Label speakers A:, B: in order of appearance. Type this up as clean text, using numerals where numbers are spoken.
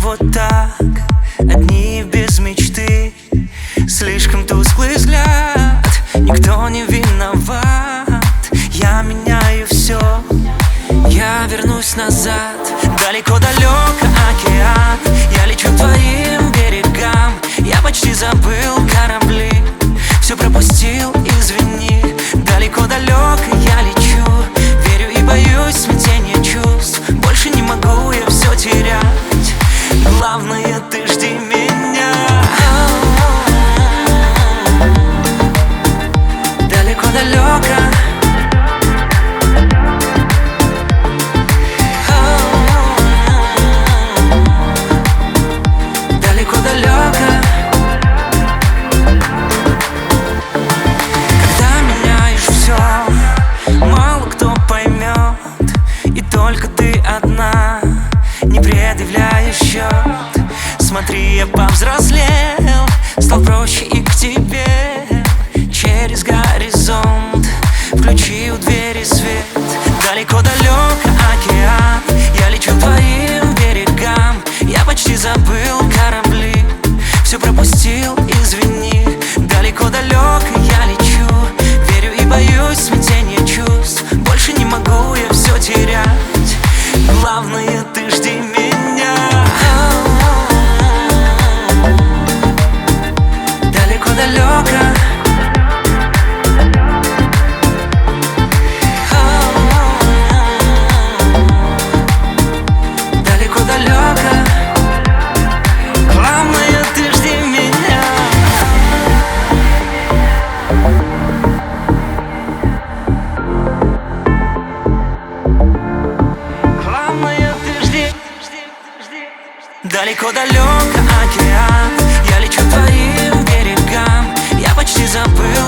A: вот так, одни без мечты. Слишком тусклый взгляд, никто не виноват. Я меняю все, я вернусь назад. Далеко-далеко океан, я лечу к твоим берегам. Я почти забыл корабли, все пропустил, извини. Далеко-далеко я лечу, верю и боюсь смятения чувств. Больше не могу я все терять, главное ты жди меня. Далеко-далеко, далеко-далеко. Когда меняешь все, мало кто поймет, и только ты одна, не предъявляешь счет. Смотри, я повзрослел, стал проще и к тебе. Через горизонт включи у двери свет. Далеко-далеко океан, я лечу к твоим берегам. Я почти забыл корабли, все пропустил, извини. Далеко-далеко я лечу, верю и боюсь смятения чувств. Больше не могу я все терять, главное ты жди меня. Далеко-далеко, далеко-далеко, главное ты жди меня. Главное ты жди. Далеко-далеко океан, я лечу к твоим берегам. Я почти забыл